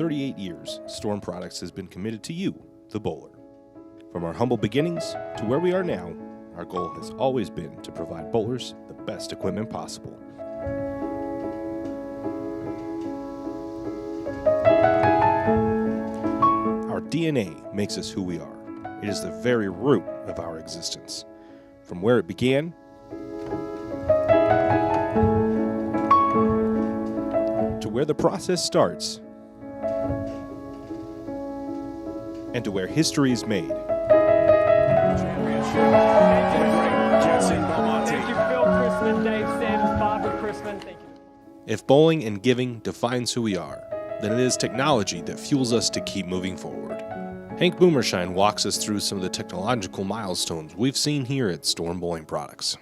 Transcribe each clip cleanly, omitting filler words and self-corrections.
38 years, Storm Products has been committed to you, the bowler. From our humble beginnings to where we are now, our goal has always been to provide bowlers the best equipment possible. Our DNA makes us who we are. It is the very root of our existence. From where it began, to where the process starts, and to where history is made. Thank you, Phil Chrisman, Dave Sims, Barbara Chrisman. Thank you. If bowling and giving defines who we are, then it is technology that fuels us to keep moving forward. Hank Boomershine walks us through some of the technological milestones we've seen here at Storm Bowling Products.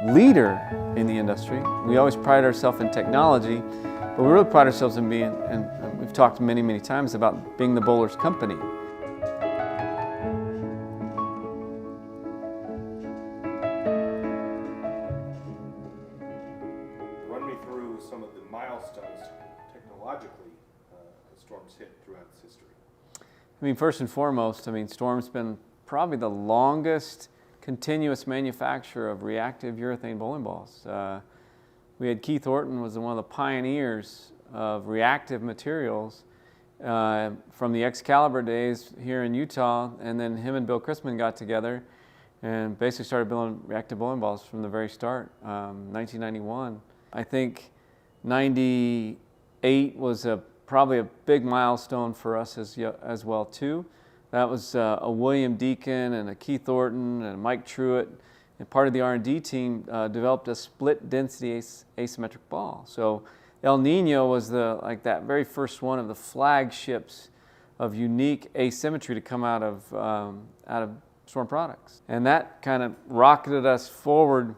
Leader in the industry. We always pride ourselves in technology, but we really pride ourselves in being, and we've talked many times about being the bowler's company. Run me through some of the milestones technologically Storm's hit throughout its history. I mean, first and foremost, Storm's been probably the longest continuous manufacturer of reactive urethane bowling balls. We had Keith Orton was one of the pioneers of reactive materials from the Excalibur days here in Utah, and then him and Bill Chrisman got together and basically started building reactive bowling balls from the very start, 1991. I think 98 was probably a big milestone for us as well too. That was a William Deacon and a Keith Orton and a Mike Truitt, and part of the R&D team developed a split density asymmetric ball. So El Nino was that very first one of the flagships of unique asymmetry to come out of Storm Products, and that kind of rocketed us forward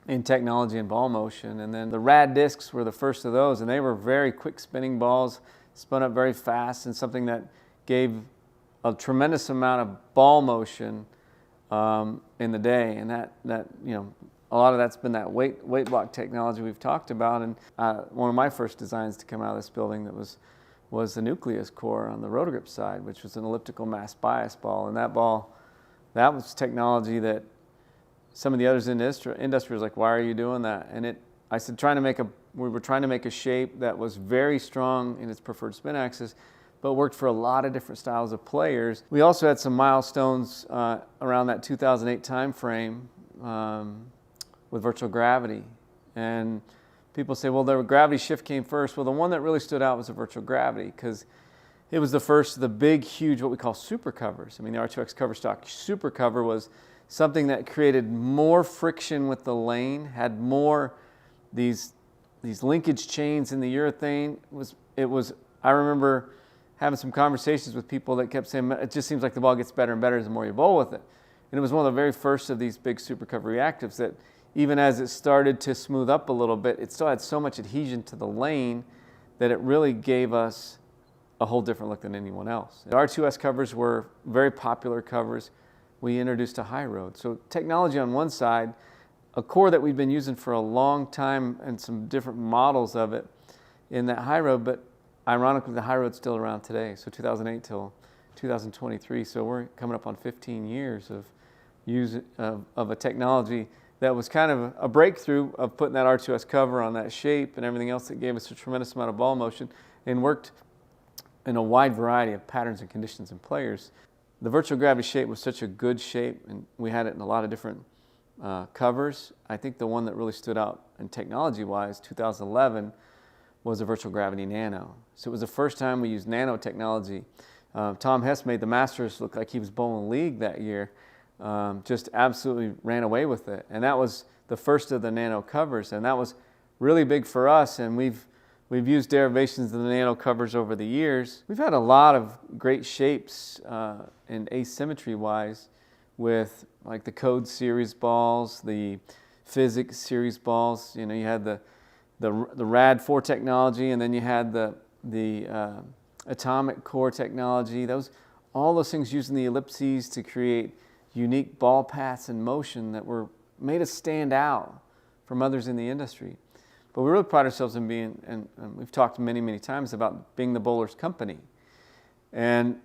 in technology and ball motion. And then the rad discs were the first of those, and they were very quick spinning balls, spun up very fast, and something that gave a tremendous amount of ball motion in the day. And that a lot of that's been that weight block technology we've talked about. And one of my first designs to come out of this building that was the nucleus core on the rotogrip side, which was an elliptical mass bias ball. And that ball, that was technology that some of the others in the industry was like, why are you doing that? And I said, we were trying to make a shape that was very strong in its preferred spin axis, but worked for a lot of different styles of players. We also had some milestones around that 2008 time frame with virtual gravity. And people say, well, the gravity shift came first. Well, the one that really stood out was the virtual gravity, because it was the first of the big, huge, what we call super covers. I mean, the R2X cover stock super cover was something that created more friction with the lane, had more these linkage chains in the urethane. I remember having some conversations with people that kept saying, it just seems like the ball gets better and better the more you bowl with it. And it was one of the very first of these big super cover reactives that even as it started to smooth up a little bit, it still had so much adhesion to the lane that it really gave us a whole different look than anyone else. The R2S covers were very popular covers. We introduced a high road. So technology on one side, a core that we've been using for a long time and some different models of it in that high road, but ironically the high road's still around today, so 2008 till 2023. So we're coming up on 15 years of use of a technology that was kind of a breakthrough of putting that R2S cover on that shape and everything else that gave us a tremendous amount of ball motion and worked in a wide variety of patterns and conditions and players. The virtual gravity shape was such a good shape, and we had it in a lot of different covers. I think the one that really stood out in technology-wise, 2011, was the virtual gravity nano. So it was the first time we used nanotechnology. Tom Hess made the Masters look like he was bowling league that year. Just absolutely ran away with it. And that was the first of the nano covers, and that was really big for us, and we've used derivations of the nano covers over the years. We've had a lot of great shapes in asymmetry-wise with like the Code series balls, the Physics series balls. You know, you had the Rad 4 technology, and then you had the atomic core technology. All those things using the ellipses to create unique ball paths and motion that made us stand out from others in the industry. But we really pride ourselves in being, and we've talked many times about being the bowler's company. And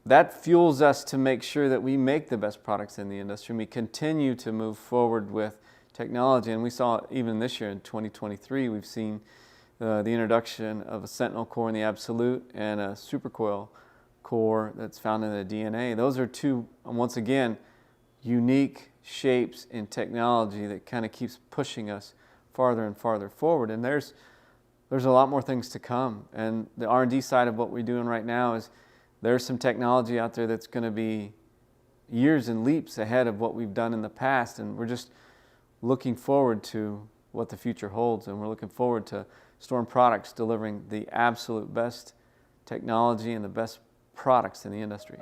that fuels us to make sure that we make the best products in the industry, and we continue to move forward with technology. And we saw even this year in 2023, we've seen the introduction of a Sentinel core in the Absolute and a Supercoil core that's found in the DNA. Those are two, once again, unique shapes in technology that kind of keeps pushing us farther and farther forward. And there's a lot more things to come. And the R&D side of what we're doing right now is there's some technology out there that's going to be years and leaps ahead of what we've done in the past. And we're just looking forward to what the future holds. And we're looking forward to Storm Products delivering the absolute best technology and the best products in the industry.